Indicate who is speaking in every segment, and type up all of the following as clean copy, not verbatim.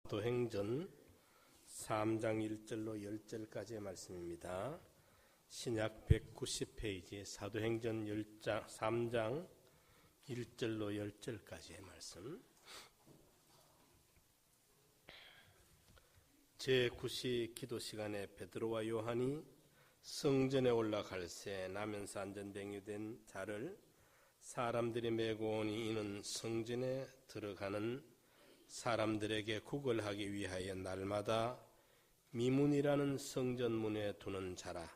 Speaker 1: 사도행전 3장 1절로 10절까지의 말씀입니다. 신약 190페이지 사도행전 3장 1절로 10절까지의 말씀. 제9시 기도 시간에 베드로와 요한이 성전에 올라갈새 나면서 안전뱅이 된 자를 사람들이 메고 오니 이는 성전에 들어가는 사람들에게 구걸하기 위하여 날마다 미문이라는 성전문에 두는 자라.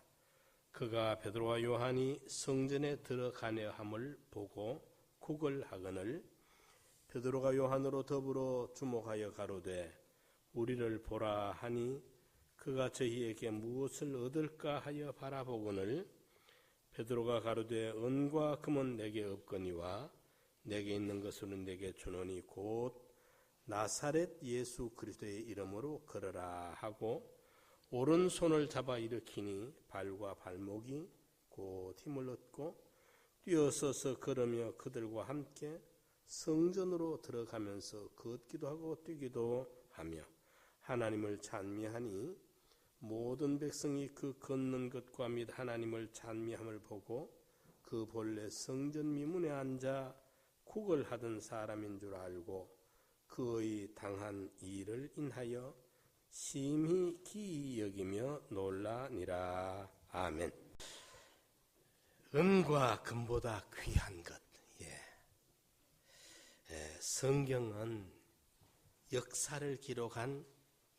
Speaker 1: 그가 베드로와 요한이 성전에 들어가려 함을 보고 구걸하거늘 베드로가 요한으로 더불어 주목하여 가로되 우리를 보라 하니 그가 저희에게 무엇을 얻을까 하여 바라보거늘 베드로가 가로되 은과 금은 내게 없거니와 내게 있는 것으로는 내게 주노니 곧 나사렛 예수 그리스도의 이름으로 걸어라 하고 오른손을 잡아 일으키니 발과 발목이 곧 힘을 얻고 뛰어서서 걸으며 그들과 함께 성전으로 들어가면서 걷기도 하고 뛰기도 하며 하나님을 찬미하니 모든 백성이 그 걷는 것과 및 하나님을 찬미함을 보고 그 본래 성전 미문에 앉아 구걸하던 사람인 줄 알고 그의 당한 일을 인하여 심히 기이 여기며 놀라니라. 아멘. 은과 금보다 귀한 것. 성경은 역사를 기록한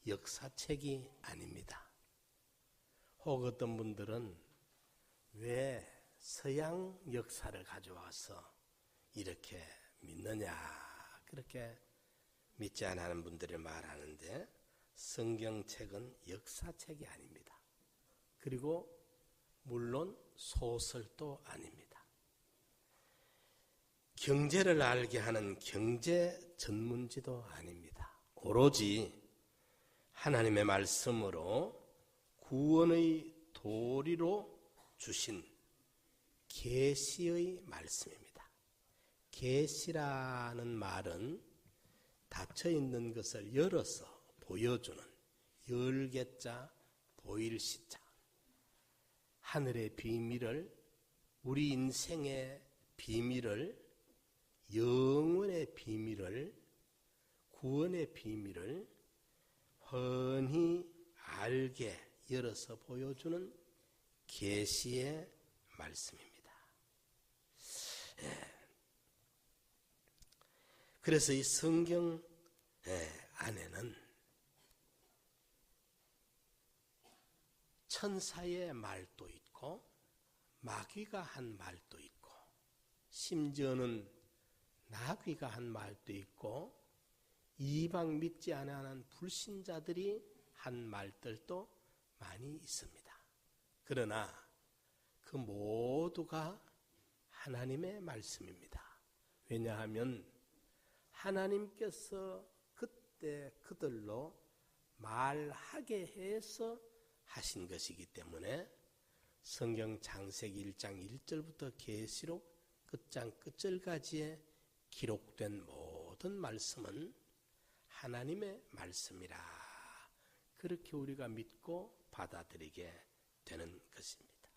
Speaker 1: 역사책이 아닙니다. 혹 어떤 분들은 왜 서양 역사를 가져와서 이렇게 믿느냐 그렇게 믿지 않는 분들이 말하는데 성경책은 역사책이 아닙니다. 그리고 물론 소설도 아닙니다. 경제를 알게 하는 경제 전문지도 아닙니다. 오로지 하나님의 말씀으로 구원의 도리로 주신 계시의 말씀입니다. 계시라는 말은 닫혀있는 것을 열어서 보여주는 열개자 보일시자 하늘의 비밀을 우리 인생의 비밀을 영원의 비밀을 구원의 비밀을 훤히 알게 열어서 보여주는 계시의 말씀입니다. 그래서 이 성경 안에는 천사의 말도 있고 마귀가 한 말도 있고 심지어는 나귀가 한 말도 있고 이방 믿지 않는 불신자들이 한 말들도 많이 있습니다. 그러나 그 모두가 하나님의 말씀입니다. 왜냐하면 하나님께서 그때 그들로 말하게 해서 하신 것이기 때문에 성경 창세기 1장 1절부터 계시록 끝장 끝절까지에 기록된 모든 말씀은 하나님의 말씀이라 그렇게 우리가 믿고 받아들이게 되는 것입니다.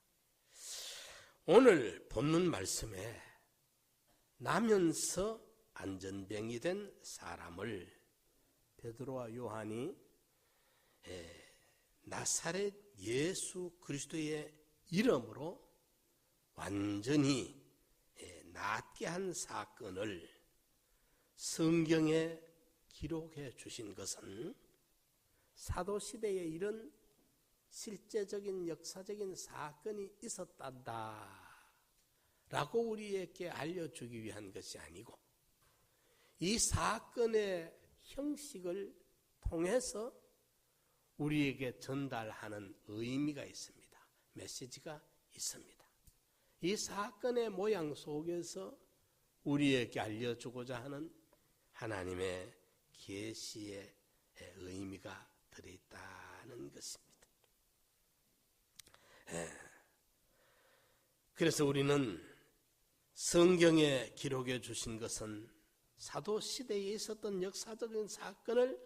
Speaker 1: 오늘 본문 말씀에 나면서 안전병이 된 사람을 베드로와 요한이 나사렛 예수 그리스도의 이름으로 완전히 낫게 한 사건을 성경에 기록해 주신 것은 사도시대에 이런 실제적인 역사적인 사건이 있었단다 라고 우리에게 알려주기 위한 것이 아니고 이 사건의 형식을 통해서 우리에게 전달하는 의미가 있습니다. 메시지가 있습니다. 이 사건의 모양 속에서 우리에게 알려주고자 하는 하나님의 계시의 의미가 들어있다는 것입니다. 그래서 우리는 성경에 기록해 주신 것은 사도 시대에 있었던 역사적인 사건을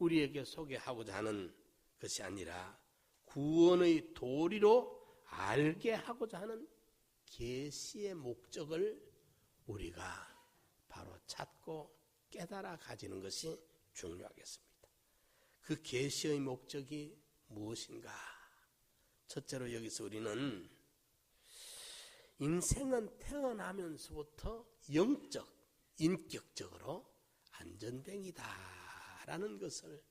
Speaker 1: 우리에게 소개하고자 하는 것이 아니라 구원의 도리로 알게 하고자 하는 계시의 목적을 우리가 바로 찾고 깨달아 가지는 것이 중요하겠습니다. 그 계시의 목적이 무엇인가? 첫째로 여기서 우리는 인생은 태어나면서부터 영적, 인격적으로 안전뱅이다라는 것을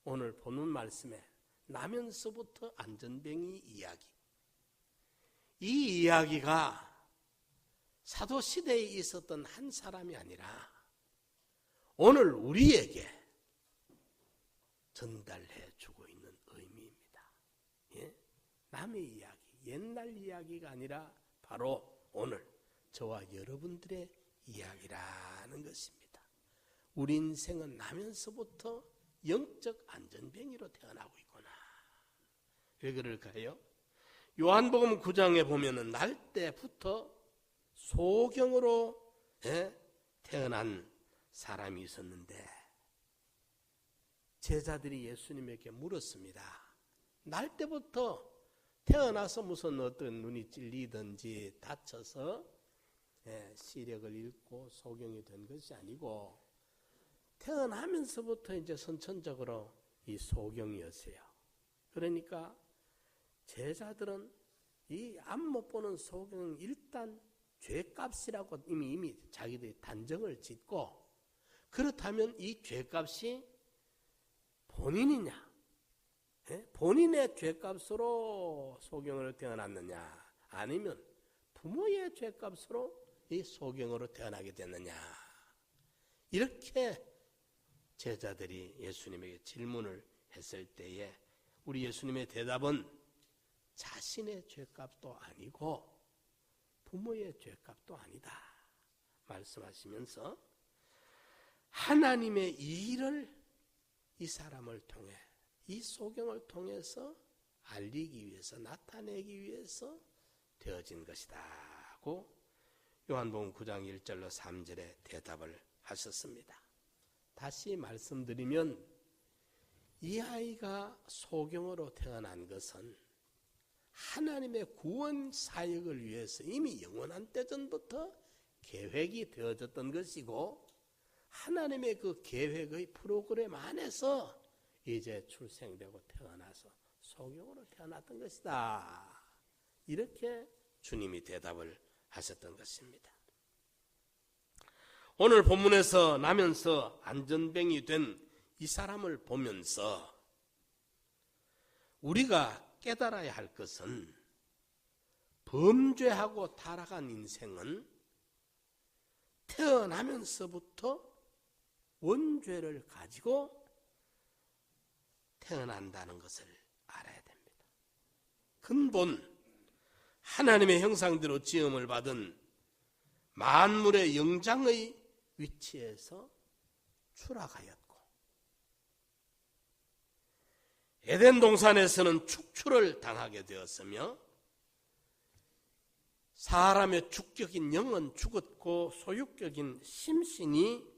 Speaker 1: 오늘 보는 말씀에 나면서부터 안전뱅이 이야기, 이 이야기가 사도시대에 있었던 한 사람이 아니라 오늘 우리에게 전달해 주고 있는 의미입니다. 예? 남의 이야기, 옛날 이야기가 아니라 바로 오늘 저와 여러분들의 이야기라는 것입니다. 우리 인생은 나면서부터 영적 안전뱅이로 태어나고 있구나. 왜 그럴까요? 요한복음 9장에 보면은 날 때부터 소경으로 태어난 사람이 있었는데 제자들이 예수님에게 물었습니다. 날 때부터 태어나서 무슨 어떤 눈이 찔리든지 다쳐서 시력을 잃고 소경이 된 것이 아니고 태어나면서부터 이제 선천적으로 이 소경이었어요. 그러니까 제자들은 이 앞 못 보는 소경은 일단 죄값이라고 이미 자기들이 단정을 짓고, 그렇다면 이 죄값이 본인이냐, 본인의 죄값으로 소경으로 태어났느냐, 아니면 부모의 죄값으로 이 소경으로 태어나게 됐느냐, 이렇게 제자들이 예수님에게 질문을 했을 때에 우리 예수님의 대답은 자신의 죄값도 아니고 부모의 죄값도 아니다 말씀하시면서 하나님의 일을 이 사람을 통해, 이 소경을 통해서 알리기 위해서, 나타내기 위해서 되어진 것이다고 요한복음 9장 1절로 3절에 대답을 하셨습니다. 다시 말씀드리면 이 아이가 소경으로 태어난 것은 하나님의 구원 사역을 위해서 이미 영원한 때전부터 계획이 되어졌던 것이고, 하나님의 그 계획의 프로그램 안에서 이제 출생되고 태어나서 소경으로 태어났던 것이다. 이렇게 주님이 대답을 하셨던 것입니다. 오늘 본문에서 나면서 안전뱅이 된 이 사람을 보면서 우리가 깨달아야 할 것은 범죄하고 타락한 인생은 태어나면서부터 원죄를 가지고 태어난다는 것을 알아야 됩니다. 근본 하나님의 형상대로 지음을 받은 만물의 영장의 위치에서 추락하였고, 에덴 동산에서는 축출을 당하게 되었으며 사람의 주격인 영은 죽었고 소유격인 심신이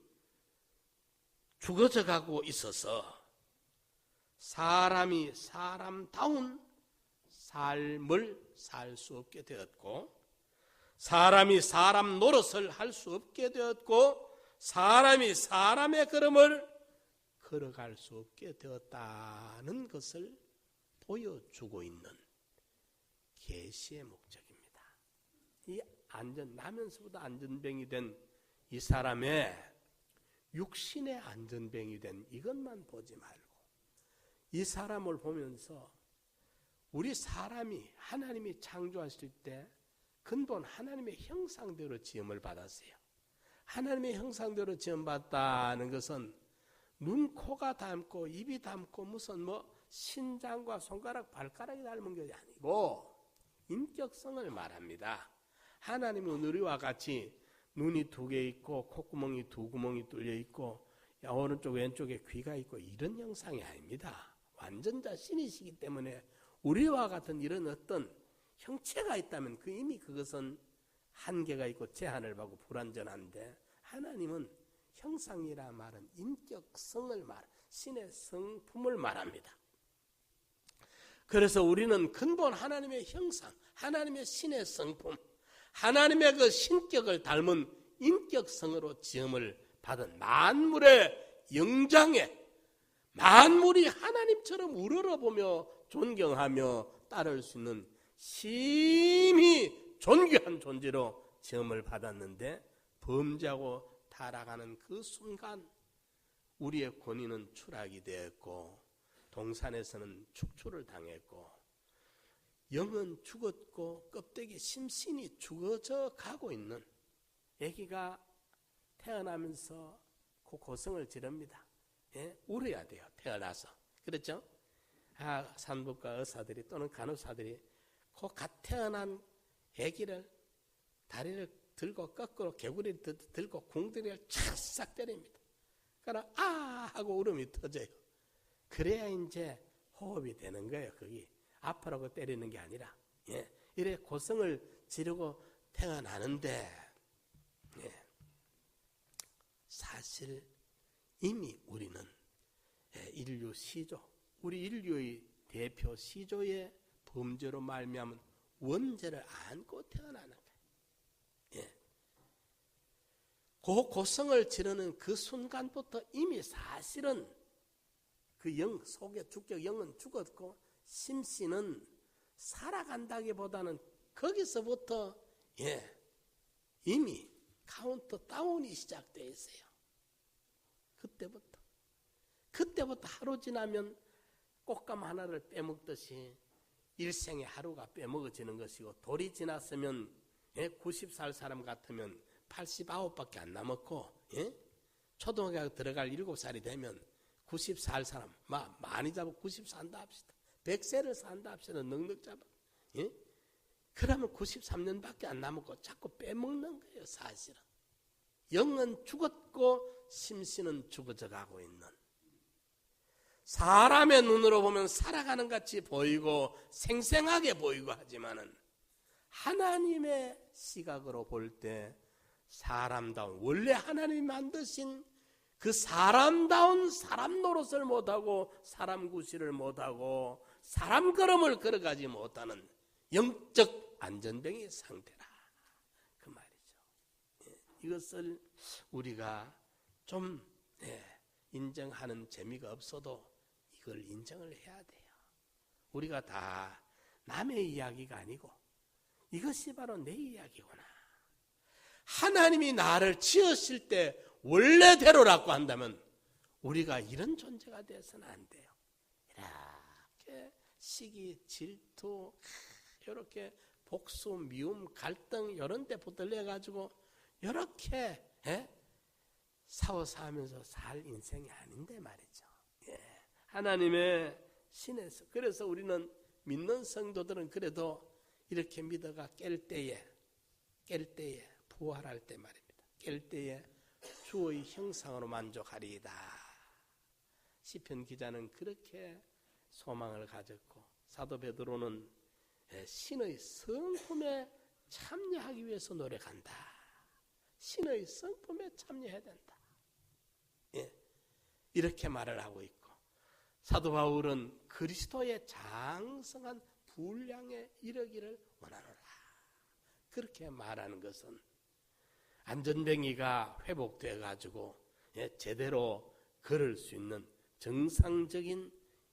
Speaker 1: 죽어져 가고 있어서 사람이 사람다운 삶을 살 수 없게 되었고, 사람이 사람 노릇을 할 수 없게 되었고, 사람이 사람의 걸음을 걸어갈 수 없게 되었다는 것을 보여주고 있는 계시의 목적입니다. 이 나면서부터 안전뱅이 된 이 사람의 육신의 안전뱅이 된 이것만 보지 말고 이 사람을 보면서 우리 사람이 하나님이 창조하실 때 근본 하나님의 형상대로 지음을 받았어요. 하나님의 형상대로 지음받았다는 것은 눈, 코가 닮고 입이 닮고 무슨 신장과 손가락, 발가락이 닮은 것이 아니고 인격성을 말합니다. 하나님은 우리와 같이 눈이 2개 있고 콧구멍이 2구멍이 뚫려 있고 오른쪽 왼쪽에 귀가 있고 이런 형상이 아닙니다. 완전자 신이시기 때문에 우리와 같은 이런 어떤 형체가 있다면 이미 그것은 한계가 있고 제한을 받고 불완전한데, 하나님은 형상이라 말은 인격성을 신의 성품을 말합니다. 그래서 우리는 근본 하나님의 형상, 하나님의 신의 성품, 하나님의 그 신격을 닮은 인격성으로 지음을 받은 만물의 영장에 만물이 하나님처럼 우러러보며 존경하며 따를 수 있는 심히 존귀한 존재로 지음을 받았는데 범죄하고 타락하는 그 순간 우리의 권위는 추락이 되었고 동산에서는 축출을 당했고 영은 죽었고 껍데기 심신이 죽어져 가고 있는 아기가 태어나면서 그 고성을 지릅니다. 예? 울어야 돼요. 태어나서. 그렇죠? 산부과 의사들이 또는 간호사들이 그 갓 태어난 아기를 다리를 들고 거꾸로 개구리를 들고 궁둥이를 착싹 때립니다. 그러나 하고 울음이 터져요. 그래야 이제 호흡이 되는 거예요. 거기 아파라고 때리는 게 아니라 이래 고성을 지르고 태어나는데 사실 이미 우리는 인류 시조, 우리 인류의 대표 시조의 범죄로 말미암은 원죄를 안고 태어나는 거예요. 그 고성을 지르는 그 순간부터 이미 사실은 그 영 속에 주격 영은 죽었고 심신은 살아간다기보다는 거기서부터 이미 카운트 다운이 시작되어 있어요. 그때부터 하루 지나면 꽃감 하나를 빼먹듯이 일생의 하루가 빼먹어지는 것이고 돌이 지났으면 90살 사람 같으면 89밖에 안 남았고 초등학교 들어갈 7살이 되면 90살 사람 많이 잡아 90 산다 합시다. 100세를 산다 합시다. 넉넉 잡아. 그러면 93년밖에 안 남았고 자꾸 빼먹는 거예요. 사실은. 영은 죽었고 심신은 죽어져 가고 있는 사람의 눈으로 보면 살아가는 같이 보이고 생생하게 보이고 하지만은 하나님의 시각으로 볼 때 사람다운 원래 하나님이 만드신 그 사람다운 사람 노릇을 못하고 사람 구실을 못하고 사람 걸음을 걸어가지 못하는 영적 안전병의 상태라 그 말이죠. 이것을 우리가 좀 인정하는 재미가 없어도 이걸 인정을 해야 돼요. 우리가 다 남의 이야기가 아니고 이것이 바로 내 이야기구나. 하나님이 나를 지으실 때 원래대로라고 한다면 우리가 이런 존재가 되어서는 안 돼요. 이렇게 시기, 질투, 이렇게 복수, 미움, 갈등 이런 데 붙들려가지고 이렇게 싸워싸우면서 살 인생이 아닌데 말이죠. 하나님의 신에서 그래서 우리는 믿는 성도들은 그래도 이렇게 믿어가 깰 때에 부활할 때 말입니다. 깰 때에 주의 형상으로 만족하리이다. 시편 기자는 그렇게 소망을 가졌고 사도 베드로는 신의 성품에 참여하기 위해서 노력한다. 신의 성품에 참여해야 된다. 이렇게 말을 하고 있고 사도 바울은 그리스도의 장성한 분량에 이르기를 원하노라. 그렇게 말하는 것은 안전뱅이가 회복되어 가지고 제대로 걸을 수 있는 정상적인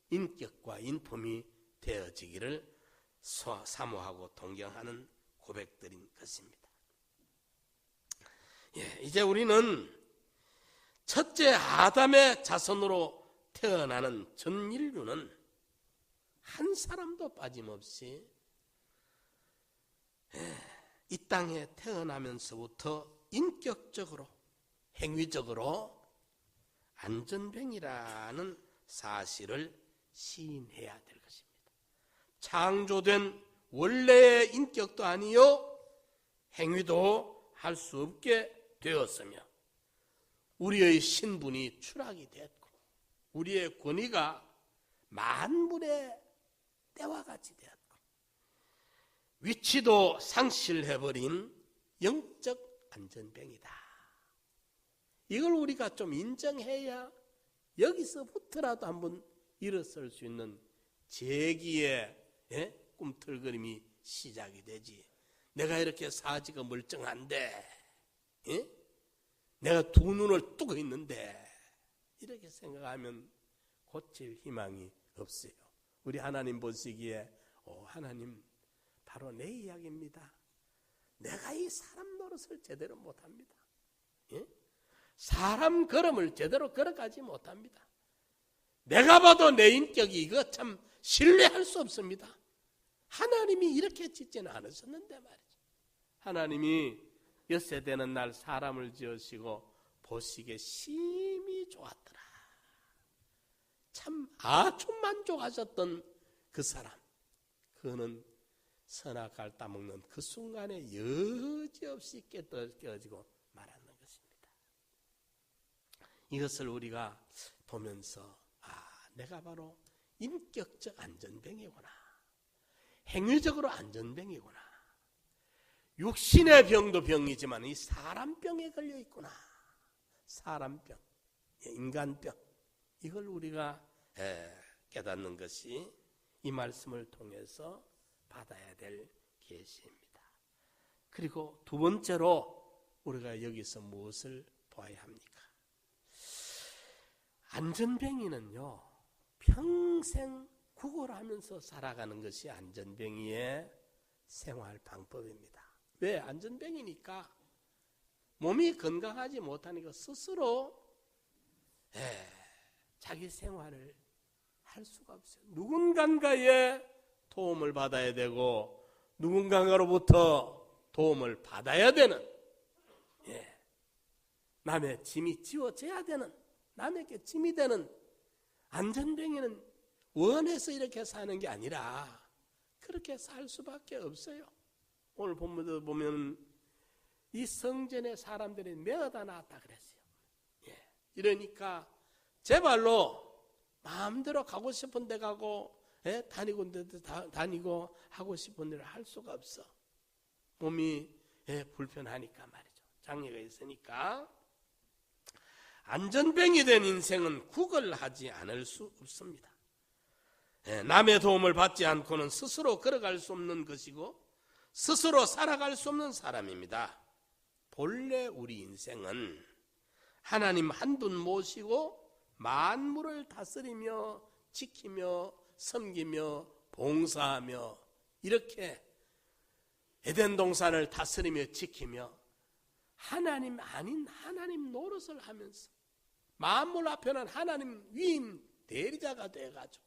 Speaker 1: 인격과 인품이 되어지기를 사모하고 동경하는 고백들인 것입니다. 이제 우리는 첫째 아담의 자손으로 태어나는 전 인류는 한 사람도 빠짐없이 이 땅에 태어나면서부터 인격적으로 행위적으로 안전병이라는 사실을 시인해야 될 것입니다. 창조된 원래의 인격도 아니요 행위도 할 수 없게 되었으며 우리의 신분이 추락이 됐고 우리의 권위가 만물의 때와 같이 되었고 위치도 상실해버린 영적 안전병이다. 이걸 우리가 좀 인정해야 여기서부터라도 한번 일어설 수 있는 재기의 꿈틀거림이 시작이 되지. 내가 이렇게 사지가 멀쩡한데, 내가 두 눈을 뜨고 있는데, 이렇게 생각하면 고칠 희망이 없어요. 우리 하나님 보시기에 하나님 바로 내 이야기입니다. 내가 이 사람 노릇을 제대로 못합니다. 사람 걸음을 제대로 걸어가지 못합니다. 내가 봐도 내 인격이 이거 참 신뢰할 수 없습니다. 하나님이 이렇게 짓지는 않으셨는데 말이죠. 하나님이 엿새 되는 날 사람을 지으시고 보시기에 심히 좋았더라. 참 아주 만족하셨던 그 사람, 그는 선악과를 따먹는 그 순간에 여지없이 깨어지고 말하는 것입니다. 이것을 우리가 보면서 내가 바로 인격적 안전병이구나, 행위적으로 안전병이구나, 육신의 병도 병이지만 이 사람병에 걸려 있구나. 사람병, 인간병, 이걸 우리가 깨닫는 것이 이 말씀을 통해서 받아야 될 계시입니다. 그리고 두 번째로 우리가 여기서 무엇을 봐야 합니까? 안전병이는요, 평생 구걸하면서 살아가는 것이 안전병이의 생활 방법입니다. 왜? 안전병이니까 몸이 건강하지 못하니까 스스로 자기 생활을 할 수가 없어요. 누군가의 도움을 받아야 되고 누군가로부터 도움을 받아야 되는, 남의 짐이 지워져야 되는, 남에게 짐이 되는 안전병이는 원해서 이렇게 사는 게 아니라 그렇게 살 수밖에 없어요. 오늘 본문도 보면 이 성전에 사람들이 매어다 놨다 그랬어요. 이러니까 제발로 마음대로 가고 싶은 데 가고, 다니고 데도 다니고 하고 싶은 데를 할 수가 없어. 몸이 불편하니까 말이죠. 장애가 있으니까. 안전병이 된 인생은 구걸하지 않을 수 없습니다. 남의 도움을 받지 않고는 스스로 걸어갈 수 없는 것이고 스스로 살아갈 수 없는 사람입니다. 본래 우리 인생은 하나님 한 분 모시고 만물을 다스리며 지키며 섬기며 봉사하며 이렇게 에덴 동산을 다스리며 지키며 하나님 아닌 하나님 노릇을 하면서 만물 앞에는 하나님 위임 대리자가 돼가지고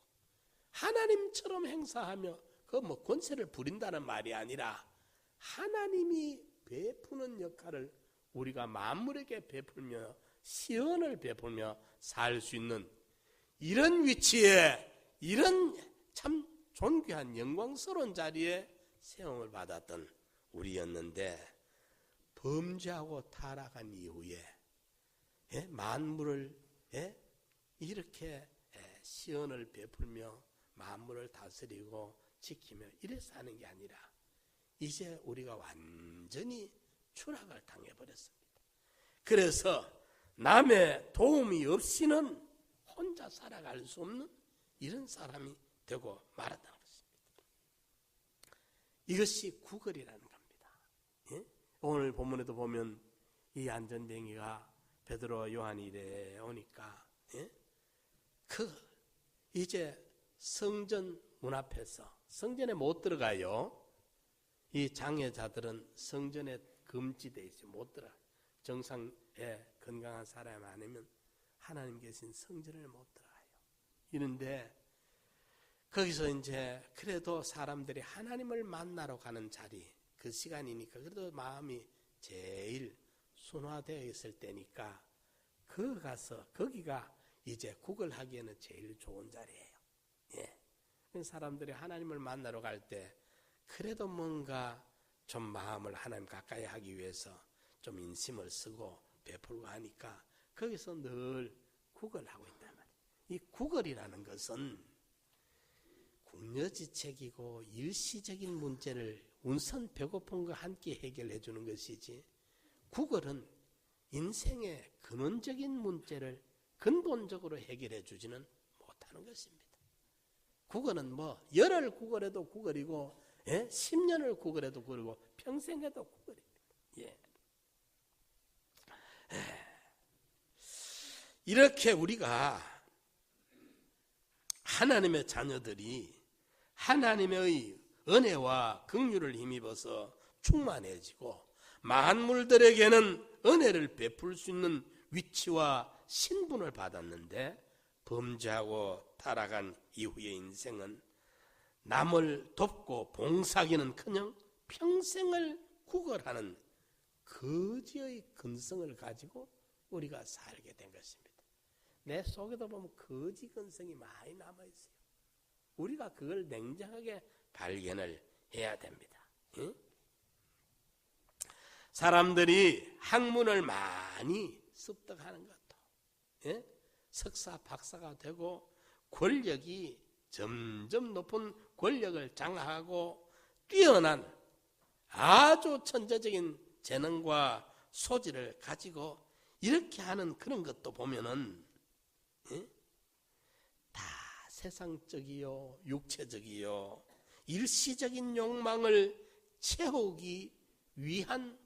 Speaker 1: 하나님처럼 행사하며 그 권세를 부린다는 말이 아니라 하나님이 베푸는 역할을 우리가 만물에게 베풀며 시恩을 베풀며 살 수 있는 이런 위치에, 이런 참 존귀한 영광스러운 자리에 세움을 받았던 우리였는데, 범죄하고 타락한 이후에 만물을 이렇게 시恩을 베풀며 만물을 다스리고 지키며 이래 사는 게 아니라 이제 우리가 완전히 추락을 당해버렸습니다. 그래서 남의 도움이 없이는 혼자 살아갈 수 없는 이런 사람이 되고 말았다는 것입니다. 이것이 구걸이라는 겁니다. 오늘 본문에도 보면 이 안전뱅이가 베드로 요한이 이래 오니까 이제 성전 문 앞에서, 성전에 못 들어가요. 이 장애자들은 성전에 금지되어 있어요. 못 들어가요. 정상에 건강한 사람 아니면 하나님 계신 성전을 못 들어가요. 이런데 거기서 이제 그래도 사람들이 하나님을 만나러 가는 자리, 그 시간이니까 그래도 마음이 제일 순화되어 있을 때니까 가서 거기가 이제 구걸하기에는 제일 좋은 자리예요. 사람들이 하나님을 만나러 갈 때 그래도 뭔가 좀 마음을 하나님 가까이 하기 위해서 좀 인심을 쓰고 베풀고 하니까 거기서 늘 구걸하고 있단 말이에요. 이 구걸이라는 것은 궁여지책이고 일시적인 문제를 우선 배고픈 거 한 끼 해결해 주는 것이지, 구걸은 인생의 근원적인 문제를 근본적으로 해결해 주지는 못하는 것입니다. 구걸은 뭐 열흘 구걸해도 구걸이고 10년을 구걸해도 구걸이고 평생 해도 구걸입니다. 예. 이렇게 우리가 하나님의 자녀들이 하나님의 은혜와 긍휼을 힘입어서 충만해지고 만물들에게는 은혜를 베풀 수 있는 위치와 신분을 받았는데 범죄하고 타락한 이후의 인생은 남을 돕고 봉사하기는커녕 평생을 구걸하는 거지의 근성을 가지고 우리가 살게 된 것입니다. 내 속에도 보면 거지 근성이 많이 남아있어요. 우리가 그걸 냉정하게 발견을 해야 됩니다. 응? 사람들이 학문을 많이 습득하는 것도 석사, 박사가 되고 권력이 점점 높은 권력을 장악하고 뛰어난 아주 천재적인 재능과 소질을 가지고 이렇게 하는 그런 것도 보면은 다 세상적이요, 육체적이요, 일시적인 욕망을 채우기 위한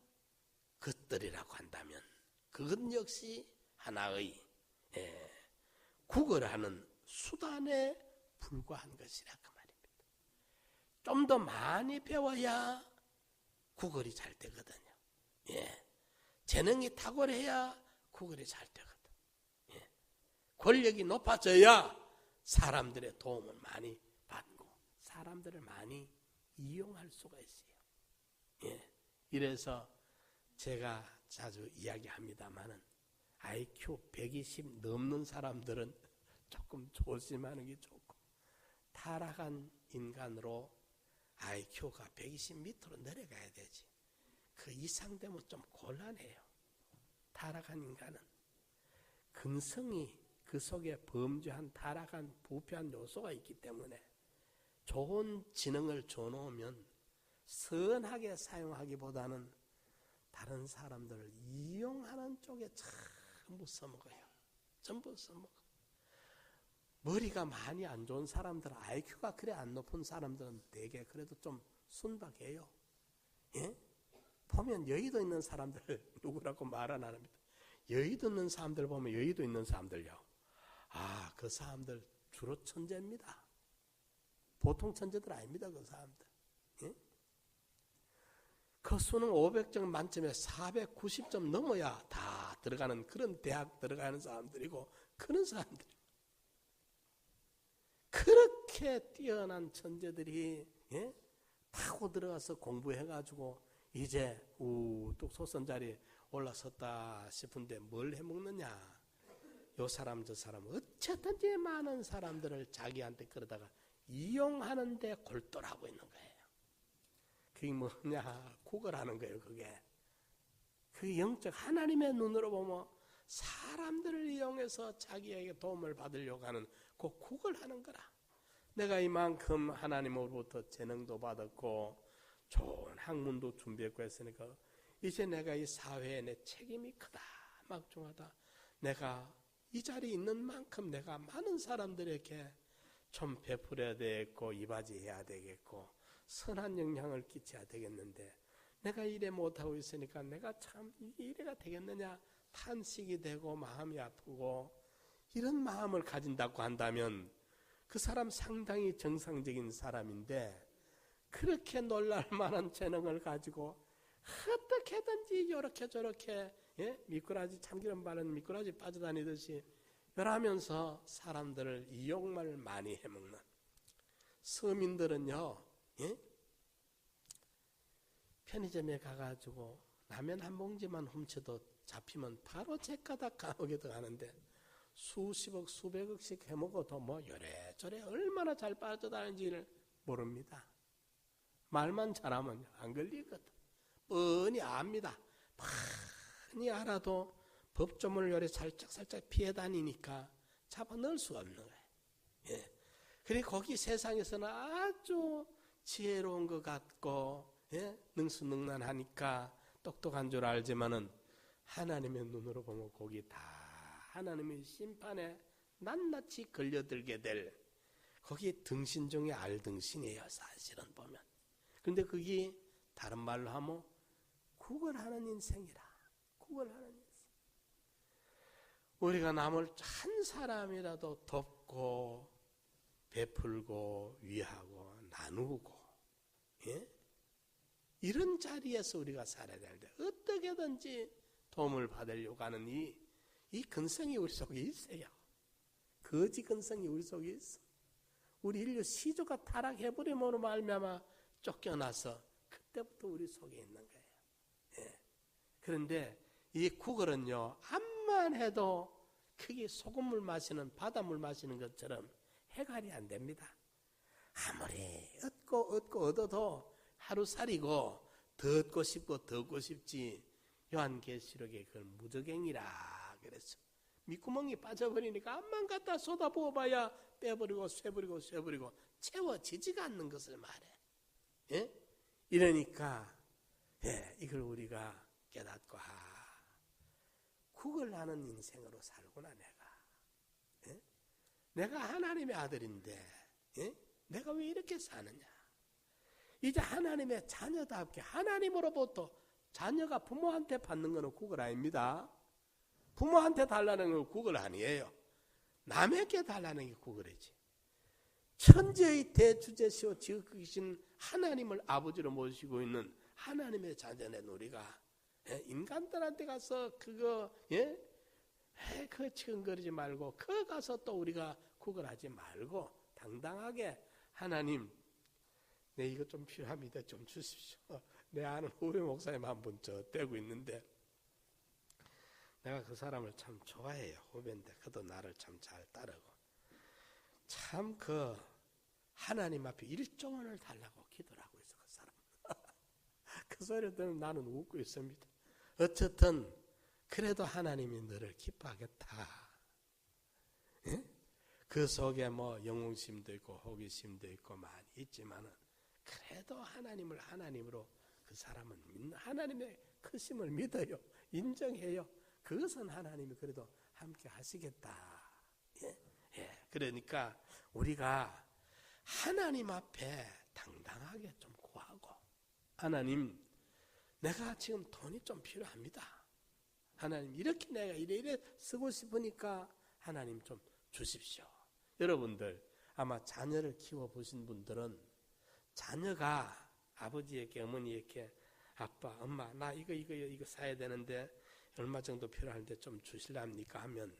Speaker 1: 것들이라고 한다면 그것 역시 하나의 구걸하는 수단에 불과한 것이라 그 말입니다. 좀 더 많이 배워야 구걸이 잘 되거든요. 재능이 탁월해야 구걸이 잘 되거든. 권력이 높아져야 사람들의 도움을 많이 받고 사람들을 많이 이용할 수가 있어요. 이래서 제가 자주 이야기합니다마는 IQ 120 넘는 사람들은 조금 조심하는 게 좋고 타락한 인간으로 IQ가 120 밑으로 내려가야 되지. 그 이상 되면 좀 곤란해요. 타락한 인간은 근성이 그 속에 범죄한 타락한 부패한 요소가 있기 때문에 좋은 지능을 줘놓으면 선하게 사용하기보다는 다른 사람들을 이용하는 쪽에 전부 써먹어요. 전부 써먹어. 머리가 많이 안 좋은 사람들, IQ가 그래 안 높은 사람들은 되게 그래도 좀 순박해요. 보면 여의도 있는 사람들 누구라고 말 안 합니다. 여의도 있는 사람들 보면 여의도 있는 사람들요. 그 사람들 주로 천재입니다. 보통 천재들 아닙니다. 그 사람들. 그 수능 500점 만점에 490점 넘어야 다 들어가는 그런 대학 들어가는 사람들이고 그런 사람들. 그렇게 뛰어난 천재들이 타고 들어가서 공부해가지고 이제 우뚝 솟은 자리에 올라섰다 싶은데 뭘 해먹느냐. 요 사람 저 사람 어쨌든지 많은 사람들을 자기한테 끌어다가 이용하는 데 골똘하고 있는 거예요. 그게 뭐냐? 구걸하는 거예요. 그게. 그 영적 하나님의 눈으로 보면 사람들을 이용해서 자기에게 도움을 받으려고 하는 그 구걸하는 거라. 내가 이만큼 하나님으로부터 재능도 받았고 좋은 학문도 준비했고 했으니까 이제 내가 이 사회에 내 책임이 크다 막중하다. 내가 이 자리에 있는 만큼 내가 많은 사람들에게 좀 베풀어야 되겠고 이바지해야 되겠고 선한 영향을 끼쳐야 되겠는데 내가 이래 못하고 있으니까 내가 참 이래가 되겠느냐 탄식이 되고 마음이 아프고 이런 마음을 가진다고 한다면 그 사람 상당히 정상적인 사람인데 그렇게 놀랄 만한 재능을 가지고 어떻게든지 이렇게 저렇게 미꾸라지 참기름 바른 미꾸라지 빠져다니듯이 이러면서 사람들을 이용을 많이 해먹는 서민들은요 편의점에 가가지고 라면 한 봉지만 훔쳐도 잡히면 바로 제가닥 감옥에 들어가는데 수십억 수백억씩 해먹어도 뭐 요래저래 얼마나 잘 빠져다니는지를 모릅니다. 말만 잘하면 안 걸리거든. 뻔히 압니다. 뻔히 알아도 법조문을 요래 살짝 피해 다니니까 잡아 넣을 수가 없는 거예요. 그리고 거기 세상에서는 아주 지혜로운 것 같고 능수능란하니까 똑똑한 줄 알지만은 하나님의 눈으로 보면 거기 다 하나님의 심판에 낱낱이 걸려들게 될 거기 등신 중에 알등신이에요. 사실은 보면. 그런데 그게 다른 말로 하면 구걸하는 인생이라. 구걸하는 인생. 우리가 남을 한 사람이라도 돕고 베풀고 위하고 나누고, 예? 이런 자리에서 우리가 살아야 되는데 어떻게든지 도움을 받으려고 하는 이 근성이 우리 속에 있어요. 거지 근성이 우리 속에 있어. 우리 인류 시조가 타락해버림으로 말미암아 쫓겨나서 그때부터 우리 속에 있는 거예요. 예. 그런데 이 구걸은요, 암만 해도 크게 소금물 마시는 바닷물 마시는 것처럼 해결이 안 됩니다. 아무리 얻고 얻어도 하루살이고 더 얻고 싶고 더 얻고 싶지. 요한계시록에 그걸 무적행이라 그랬어. 밑구멍이 빠져버리니까 암만 갖다 쏟아부어봐야 빼버리고 쇠버리고 채워지지가 않는 것을 말해. 예? 이러니까 이걸 우리가 깨닫고 구걸하는 인생으로 살구나 내가. 예? 내가 하나님의 아들인데 내가 왜 이렇게 사느냐. 이제 하나님의 자녀답게 하나님으로부터 자녀가 부모한테 받는 것은 구걸 아닙니다. 부모한테 달라는 건 구걸 아니에요. 남에게 달라는 게 구걸이지. 천지의 대주제시오 지극히신 하나님을 아버지로 모시고 있는 하나님의 자녀는 우리가 인간들한테 가서 그거 그 치근거리지 말고 그 가서 또 우리가 구걸하지 말고 당당하게 하나님 내 이거 좀 필요합니다. 좀 주십시오. 내 아는 후배 목사님 한 분 저 떼고 있는데 내가 그 사람을 참 좋아해요. 후배인데 그도 나를 참 잘 따르고 참 그 하나님 앞에 1조 원을 달라고 기도를 하고 있어. 그 사람. 그 소리를 들으면 나는 웃고 있습니다. 어쨌든 그래도 하나님이 너를 기뻐하겠다. 예? 그 속에 뭐 영웅심도 있고 호기심도 있고 많이 있지만은 그래도 하나님을 하나님으로 그 사람은 하나님의 크심을 믿어요. 인정해요. 그것은 하나님이 그래도 함께 하시겠다. 그러니까 우리가 하나님 앞에 당당하게 좀 구하고 하나님 내가 지금 돈이 좀 필요합니다. 하나님 이렇게 내가 이래 쓰고 싶으니까 하나님 좀 주십시오. 여러분들 아마 자녀를 키워보신 분들은 자녀가 아버지에게 어머니에게 아빠 엄마 나 이거 사야 되는데 얼마 정도 필요한데 좀 주실랍니까 하면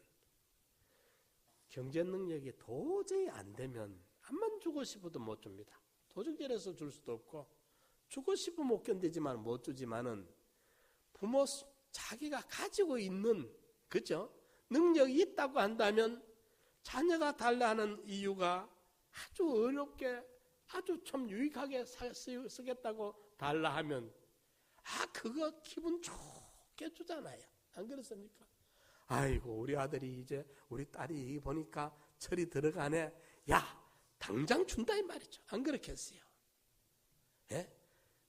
Speaker 1: 경제 능력이 도저히 안 되면 암만 주고 싶어도 못 줍니다. 도적질해서 줄 수도 없고 주고 싶으면 못 견디지만 못 주지만은 부모 자기가 가지고 있는 그죠? 능력이 있다고 한다면 자녀가 달라 하는 이유가 아주 어렵게 아주 좀 유익하게 쓰겠다고 달라 하면 그거 기분 좋게 주잖아요. 안 그렇습니까? 아이고 우리 아들이 이제 우리 딸이 보니까 철이 들어가네. 야 당장 준다 이 말이죠. 안 그렇겠어요? 예?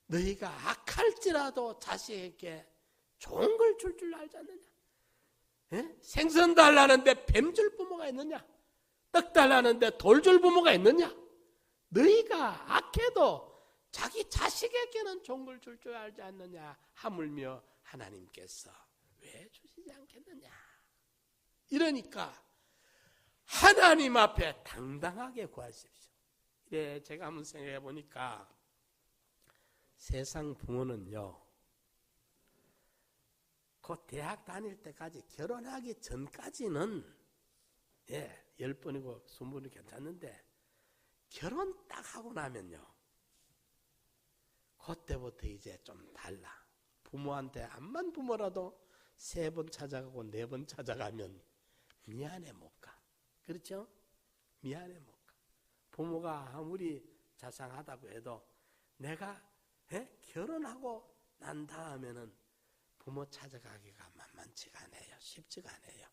Speaker 1: 너희가 악할지라도 자식에게 좋은 걸 줄 알지 않느냐? 예? 생선 달라는데 뱀 줄 부모가 있느냐? 떡 달라는데 돌 줄 부모가 있느냐? 너희가 악해도 자기 자식에게는 좋은 걸 줄 알지 않느냐? 하물며 하나님께서 왜 주시지 않겠느냐? 이러니까 하나님 앞에 당당하게 구하십시오. 제가 한번 생각해 보니까 세상 부모는요, 그 대학 다닐 때까지 결혼하기 전까지는 10번이고 20번이 괜찮는데 결혼 딱 하고 나면요, 그때부터 이제 좀 달라. 부모한테 암만 부모라도 3번 찾아가고 4번 찾아가면 미안해 못 가. 그렇죠? 미안해 못 가. 부모가 아무리 자상하다고 해도 내가 결혼하고 난 다음에는 부모 찾아가기가 만만치가 않아요. 쉽지가 않아요.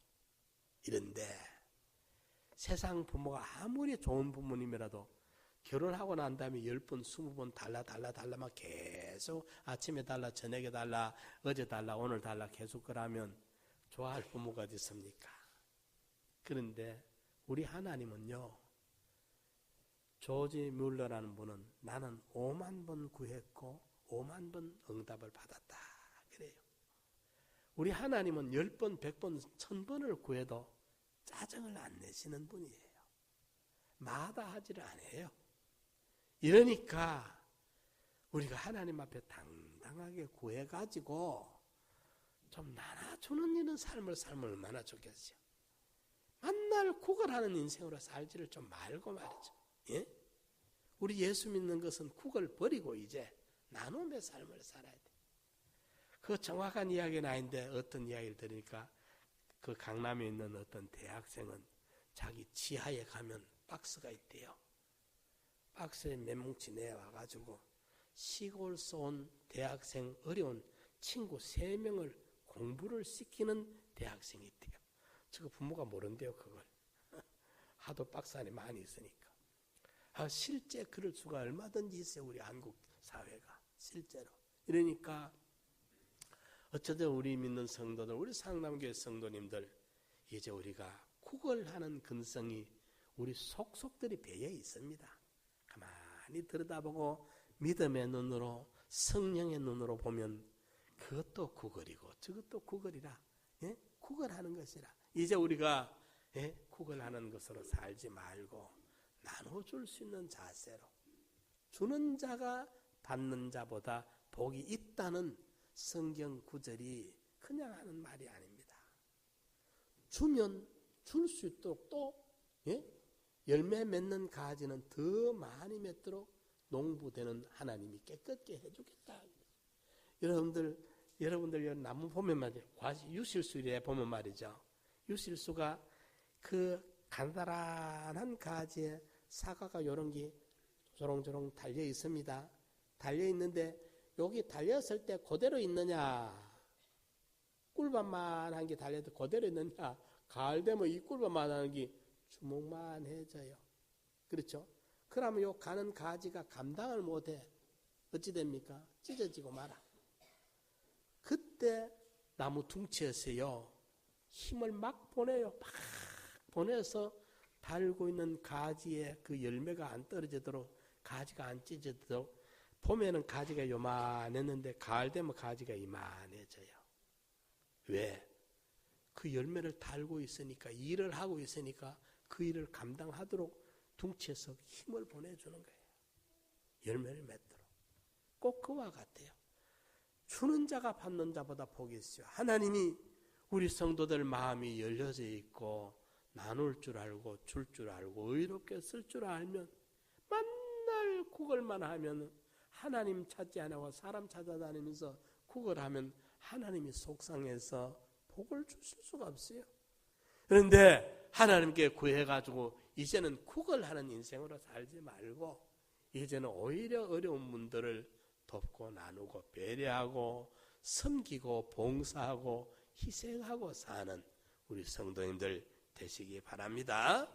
Speaker 1: 이런데 세상 부모가 아무리 좋은 부모님이라도 결혼하고 난 다음에 10번, 20번 달라 계속 아침에 달라, 저녁에 달라, 어제 달라, 오늘 달라 계속 그러면 좋아할 부모가 어디 있습니까? 그런데 우리 하나님은요, 조지 뮬러라는 분은 나는 5만 번 구했고 5만 번 응답을 받았다 그래요. 우리 하나님은 10번, 100번, 1000번을 구해도 짜증을 안 내시는 분이에요. 마다하지를 않아요. 이러니까 우리가 하나님 앞에 당당하게 구해가지고 좀 나눠주는 이런 삶을 살면 얼마나 좋겠어요. 맨날 구걸하는 인생으로 살지를 좀 말고 말이죠. 예? 우리 예수 믿는 것은 구걸 버리고 이제 나눔의 삶을 살아야 돼. 그 정확한 이야기는 아닌데 어떤 이야기를 들으니까 그 강남에 있는 어떤 대학생은 자기 지하에 가면 박스가 있대요. 박스에 몇 뭉치 내와가지고 시골에서 온 대학생 어려운 친구 3명을 공부를 시키는 대학생이 있대요. 저거 부모가 모른대요 그걸. 하도 박스 안에 많이 있으니까. 실제 그럴 수가 얼마든지 있어요. 우리 한국 사회가 실제로. 이러니까 어쩌든 우리 믿는 성도들, 우리 상남교회 성도님들, 이제 우리가 구걸하는 근성이 우리 속속들이 배어 있습니다. 가만히 들여다보고 믿음의 눈으로, 성령의 눈으로 보면 그것도 구걸이고 저것도 구걸이라. 예? 구걸하는 것이라. 이제 우리가 구걸하는 것으로 살지 말고 나눠줄 수 있는 자세로, 주는 자가 받는 자보다 복이 있다는 성경 구절이 그냥 하는 말이 아닙니다. 주면 줄 수 있도록 또 열매 맺는 가지는 더 많이 맺도록 농부되는 하나님이 깨끗게 해주겠다. 여러분들 나무 보면 말이죠. 유실수에 보면 말이죠. 유실수가 그 간단한 가지에 사과가 이런 게 조롱조롱 달려 있습니다. 달려 있는데 여기 달렸을 때 그대로 있느냐, 꿀밤만한 게 달려도 그대로 있느냐, 가을 되면 이 꿀밤만한 게 주먹만해져요. 그렇죠? 그러면 요 가는 가지가 감당을 못해. 어찌 됩니까? 찢어지고 말아. 그때 나무 둥치에서요 힘을 막 보내요. 막 보내서 달고 있는 가지에 그 열매가 안 떨어지도록, 가지가 안 찢어지도록. 봄에는 가지가 요만했는데 가을 되면 가지가 이만해져요. 왜? 그 열매를 달고 있으니까, 일을 하고 있으니까 그 일을 감당하도록 둥치에서 힘을 보내주는 거예요. 열매를 맺도록. 꼭 그와 같아요. 주는 자가 받는 자보다 복이 있어요. 하나님이 우리 성도들 마음이 열려져 있고 나눌 줄 알고 줄 줄 알고 의롭게 쓸 줄 알면 맨날 구걸만 하면 하나님 찾지 않고 사람 찾아다니면서 구걸하면 하나님이 속상해서 복을 주실 수가 없어요. 그런데 하나님께 구해가지고 이제는 구걸하는 인생으로 살지 말고 이제는 오히려 어려운 분들을 돕고 나누고 배려하고 섬기고 봉사하고 희생하고 사는 우리 성도님들 되시기 바랍니다.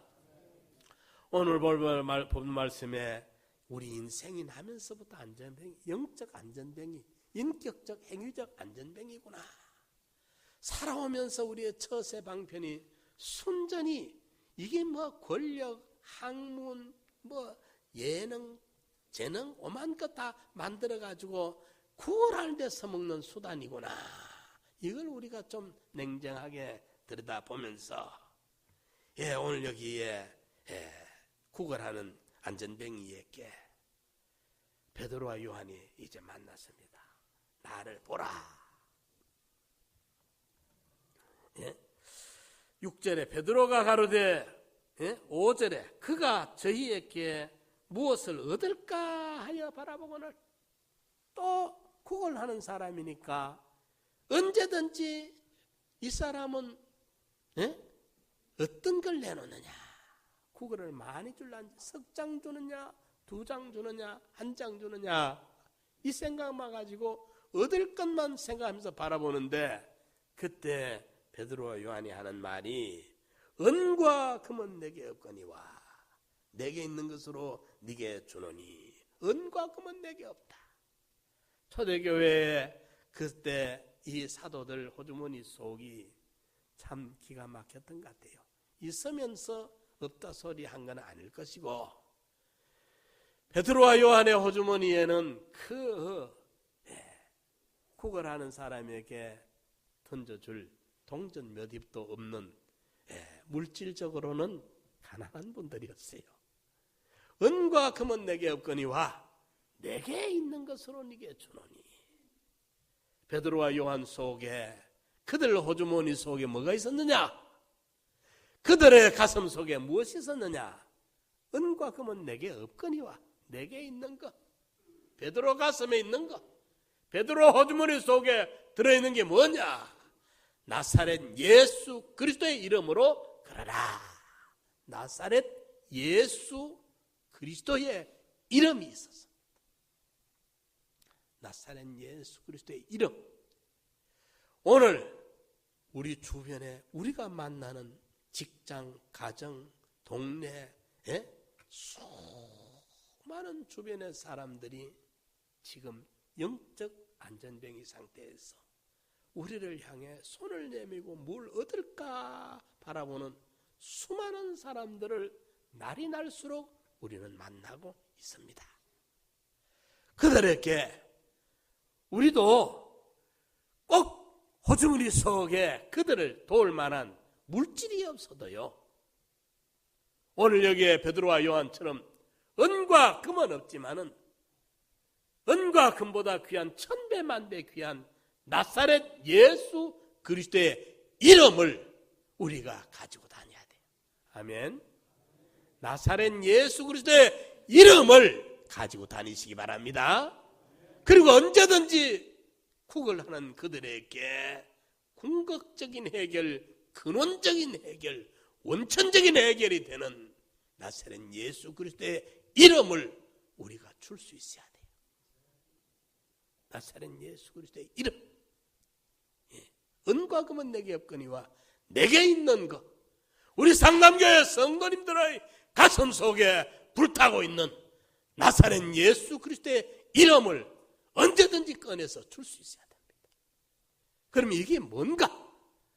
Speaker 1: 오늘 본 말씀에 우리 인생이 나면서부터 안전뱅이, 영적 안전뱅이, 인격적 행위적 안전뱅이구나. 살아오면서 우리의 처세 방편이 순전히 이게 뭐 권력, 학문, 뭐 예능, 재능 오만 것 다 만들어가지고 구걸하는 데 써먹는 수단이구나. 이걸 우리가 좀 냉정하게 들여다보면서 오늘 여기에 구걸하는 안전뱅이에게 베드로와 요한이 이제 만났습니다. 나를 보라. 6절에 베드로가 가로되 5절에 그가 저희에게 무엇을 얻을까 하여 바라보고는 또 구걸하는 사람이니까 언제든지 이 사람은 어떤 걸 내놓느냐, 구걸을 많이 줄란지 석 장 주느냐, 2장 주느냐, 1장 주느냐, 이 생각만 가지고 얻을 것만 생각하면서 바라보는데 그때 베드로와 요한이 하는 말이 은과 금은 내게 없거니와 내게 있는 것으로 네게 주노니 은과 금은 내게 없다. 초대교회에 그때 이 사도들 호주머니 속이 참 기가 막혔던 것 같아요. 있으면서 없다 소리 한 건 아닐 것이고, 베드로와 요한의 호주머니에는 구걸하는 사람에게 던져줄 동전 몇 입도 없는 물질적으로는 가난한 분들이었어요. 은과 금은 내게 없거니와 내게 있는 것으로 네게 주노니. 베드로와 요한 속에, 그들 호주머니 속에 뭐가 있었느냐? 그들의 가슴 속에 무엇이 있었느냐? 은과 금은 내게 없거니와 내게 있는 것. 베드로 가슴에 있는 것, 베드로 호주머니 속에 들어있는 게 뭐냐? 나사렛 예수 그리스도의 이름으로 그러라. 나사렛 예수 그리스도의 이름이 있었습니다. 나사렛 예수 그리스도의 이름. 오늘 우리 주변에 우리가 만나는 직장, 가정, 동네, 수많은 주변의 사람들이 지금 영적 안전병이 상태에서 우리를 향해 손을 내밀고 뭘 얻을까 바라보는 수많은 사람들을 날이 날수록 우리는 만나고 있습니다. 그들에게 우리도 꼭 호주머니 속에 그들을 도울 만한 물질이 없어도요, 오늘 여기에 베드로와 요한처럼 은과 금은 없지만은 은과 금보다 귀한 천배만배 귀한 나사렛 예수 그리스도의 이름을 우리가 가지고 다녀야 돼요. 아멘. 나사렛 예수 그리스도의 이름을 가지고 다니시기 바랍니다. 그리고 언제든지 구걸하는 그들에게 궁극적인 해결, 근원적인 해결, 원천적인 해결이 되는 나사렛 예수 그리스도의 이름을 우리가 줄 수 있어야 돼요. 나사렛 예수 그리스도의 이름. 은과 금은 내게 없거니와 내게 있는 것. 우리 상남교회 성도님들의 가슴 속에 불타고 있는 나사렛 예수 그리스도의 이름을 언제든지 꺼내서 줄 수 있어야 됩니다. 그럼 이게 뭔가?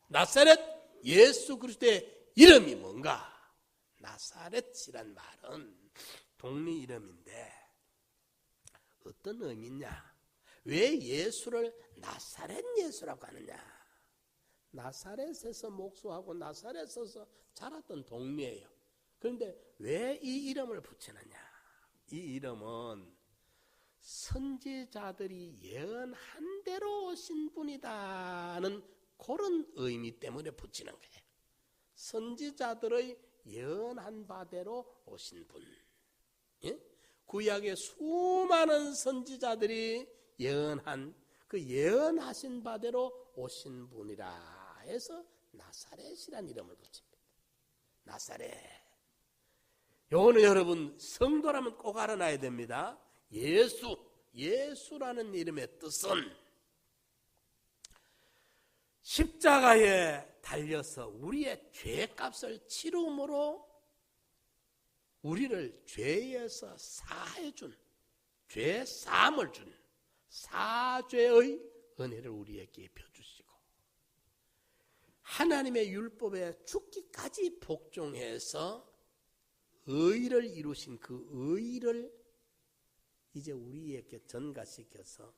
Speaker 1: 나사렛 예수 그리스도의 이름이 뭔가? 나사렛이란 말은 동리 이름인데 어떤 의미냐? 왜 예수를 나사렛 예수라고 하느냐? 나사렛에서 목수하고 나사렛에서 자랐던 동네예요. 그런데 왜 이 이름을 붙이느냐? 이 이름은 선지자들이 예언한 대로 오신 분이다는 그런 의미 때문에 붙이는 거예요. 선지자들의 예언한 바대로 오신 분. 구약의 수많은 선지자들이 예언한 그 예언하신 바대로 오신 분이라 해서 나사렛이라는 이름을 붙입니다. 나사렛. 요거는 여러분 성도라면 꼭 알아놔야 됩니다. 예수라는 이름의 뜻은 십자가에 달려서 우리의 죄값을 치rum으로 우리를 죄에서 사해준, 죄 사함을 준 사죄의 은혜를 우리에게 입혀주시고 하나님의 율법에 죽기까지 복종해서 의를 이루신 그 의를 이제 우리에게 전가시켜서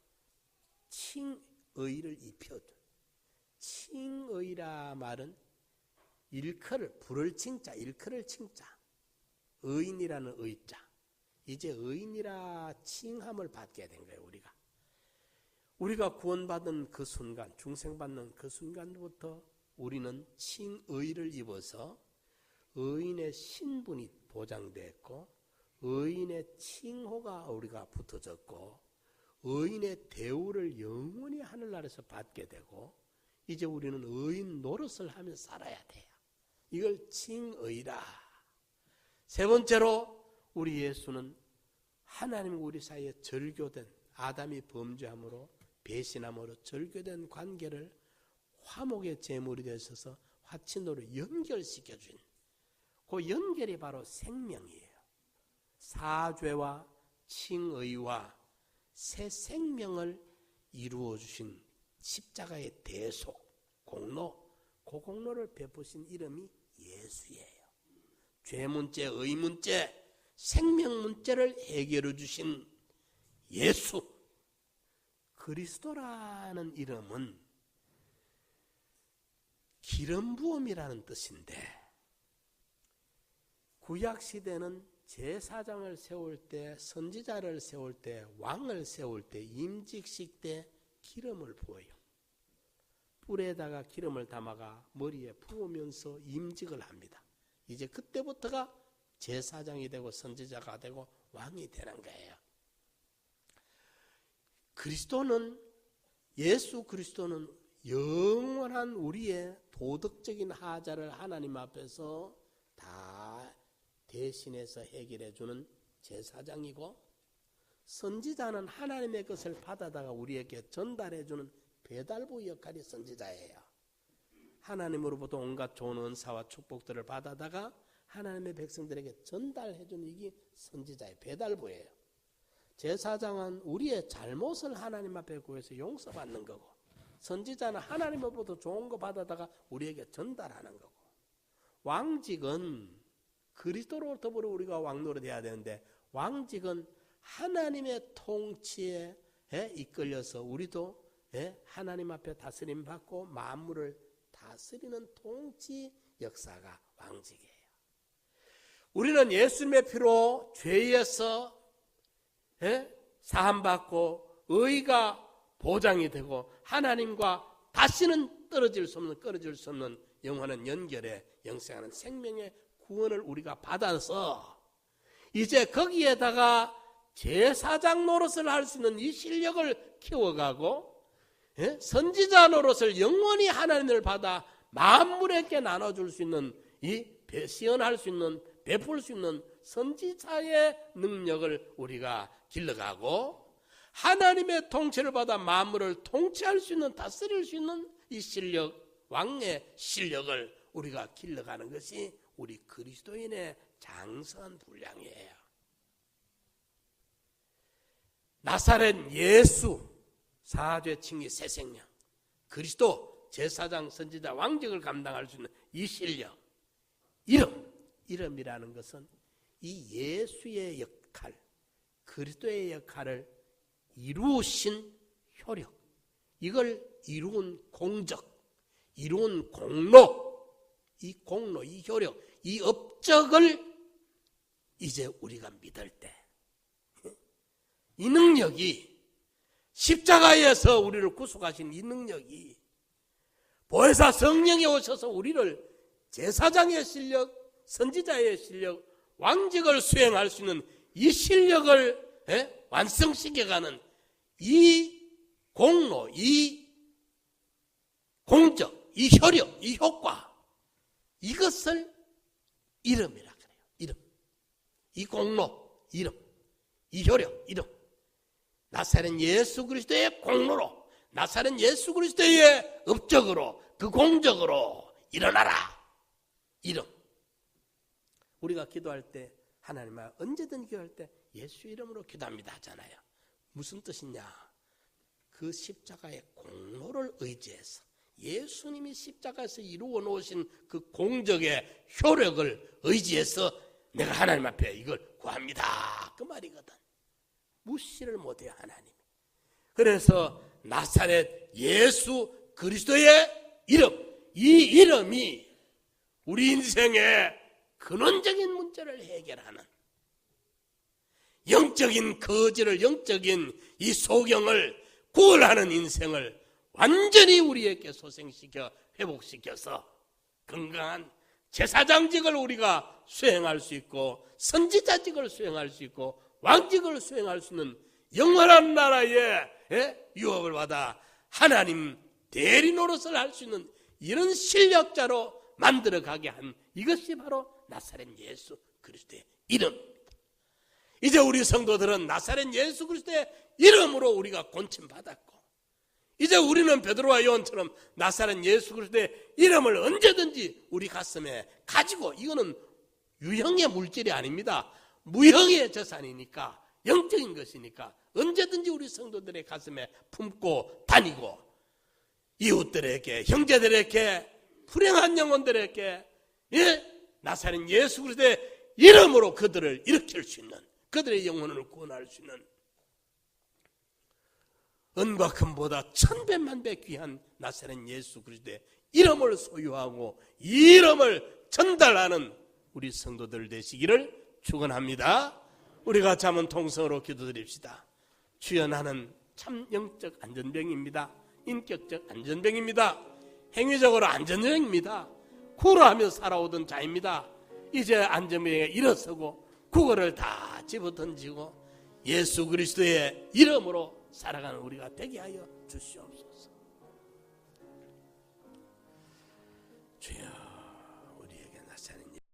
Speaker 1: 칭의를 입혀준. 칭의라 말은 일컬을, 불을 칭자, 일컬을 칭자, 의인이라는 의자. 이제 의인이라 칭함을 받게 된 거예요. 우리가 구원받은 그 순간, 중생받는 그 순간부터 우리는 칭의를 입어서 의인의 신분이 보장됐고 의인의 칭호가 우리가 붙어졌고 의인의 대우를 영원히 하늘나라에서 받게 되고 이제 우리는 의인 노릇을 하며 살아야 돼요. 이걸 칭의라. 세 번째로 우리 예수는 하나님과 우리 사이에 절교된, 아담이 범죄함으로 배신함으로 절교된 관계를 화목의 제물이 되셔서 화친으로 연결시켜준 그 연결이 바로 생명이에요. 사죄와 칭의와 새 생명을 이루어 주신 십자가의 대속, 공로, 그 공로를 베푸신 이름이 예수예요. 죄 문제, 의 문제, 생명 문제를 해결해 주신 예수. 그리스도라는 이름은 기름 부음이라는 뜻인데, 구약 시대는 제사장을 세울 때, 선지자를 세울 때, 왕을 세울 때, 임직식 때 기름을 부어요. 뿔에다가 기름을 담아가 머리에 부으면서 임직을 합니다. 이제 그때부터가 제사장이 되고 선지자가 되고 왕이 되는 거예요. 그리스도는, 예수 그리스도는 영원한 우리의 도덕적인 하자를 하나님 앞에서 다 대신해서 해결해 주는 제사장이고, 선지자는 하나님의 것을 받아다가 우리에게 전달해 주는 배달부 역할이 선지자예요. 하나님으로부터 온갖 좋은 은사와 축복들을 받아다가 하나님의 백성들에게 전달해 주는 이게 선지자의 배달부예요. 제사장은 우리의 잘못을 하나님 앞에 구해서 용서받는 거고, 선지자는 하나님으로부터 좋은 거 받아다가 우리에게 전달하는 거고, 왕직은 그리스도로 더불어 우리가 왕노릇 해야 되는데, 왕직은 하나님의 통치에 이끌려서 우리도 하나님 앞에 다스림 받고 만물을 다스리는 통치 역사가 왕직이에요. 우리는 예수님의 피로 죄에서 사함받고 의가 보장이 되고 하나님과 다시는 떨어질 수 없는, 끊어질 수 없는 영원한 연결에 영생하는 생명의 구원을 우리가 받아서 이제 거기에다가 제사장 노릇을 할 수 있는 이 실력을 키워가고, 선지자 노릇을 영원히 하나님을 받아 만물에게 나눠줄 수 있는, 이 시연할 수 있는, 베풀 수 있는 선지자의 능력을 우리가 길러가고, 하나님의 통치를 받아 만물을 통치할 수 있는, 다스릴 수 있는 이 실력, 왕의 실력을 우리가 길러가는 것이 우리 그리스도인의 장선 분량이에요. 나사렛 예수, 사죄 칭의 새 생명, 그리스도 제사장, 선지자, 왕직을 감당할 수 있는 이 실력, 이름이라는 것은 이 예수의 역할, 그리스도의 역할을 이루신 효력, 이걸 이루은 공적, 이루은 공로, 이 공로, 이 효력, 이 업적을 이제 우리가 믿을 때, 이 능력이, 십자가에서 우리를 구속하신 이 능력이, 보혜사 성령이 오셔서 우리를 제사장의 실력, 선지자의 실력, 왕직을 수행할 수 있는 이 실력을 완성시켜가는 이 공로, 이 공적, 이 효력, 이 효과, 이것을 이름이라 그래요. 이름. 이 공로, 이름. 이 효력, 이름. 나사렛 예수 그리스도의 공로로, 나사렛 예수 그리스도의 업적으로, 그 공적으로 일어나라. 이름. 우리가 기도할 때, 하나님아, 언제든 기도할 때 예수 이름으로 기도합니다 하잖아요. 무슨 뜻이냐? 그 십자가의 공로를 의지해서, 예수님이 십자가에서 이루어 놓으신 그 공적의 효력을 의지해서 내가 하나님 앞에 이걸 구합니다, 그 말이거든. 무시를 못해요, 하나님. 그래서 나사렛 예수 그리스도의 이름, 이 이름이 우리 인생의 근원적인 문제를 해결하는, 영적인 거지를, 영적인 이 소경을 구원하는 인생을 완전히 우리에게 소생시켜 회복시켜서 건강한 제사장직을 우리가 수행할 수 있고, 선지자직을 수행할 수 있고, 왕직을 수행할 수 있는 영원한 나라의 유업을 받아 하나님 대리 노릇을 할 수 있는 이런 실력자로 만들어가게 한 이것이 바로 나사렛 예수 그리스도의 이름입니다. 이제 우리 성도들은 나사렛 예수 그리스도의 이름으로 우리가 권침받았고, 이제 우리는 베드로와 요한처럼 나사렛 예수 그리스도의 이름을 언제든지 우리 가슴에 가지고, 이거는 유형의 물질이 아닙니다. 무형의 재산이니까, 영적인 것이니까 언제든지 우리 성도들의 가슴에 품고 다니고, 이웃들에게, 형제들에게, 불행한 영혼들에게 나사렛 예수 그리스도의 이름으로 그들을 일으킬 수 있는, 그들의 영혼을 구원할 수 있는 은과 금보다 1000배만배 귀한 나사렛 예수 그리스도의 이름을 소유하고 이 이름을 전달하는 우리 성도들 되시기를 축원합니다. 우리가 잠언 통성으로 기도드립시다. 주여, 나는 참 영적 안전병입니다. 인격적 안전병입니다. 행위적으로 안전병입니다. 구라하며 살아오던 자입니다. 이제 안전병에 일어서고 구걸을 다 집어던지고 예수 그리스도의 이름으로 살아가는 우리가 되게 하여 주시옵소서.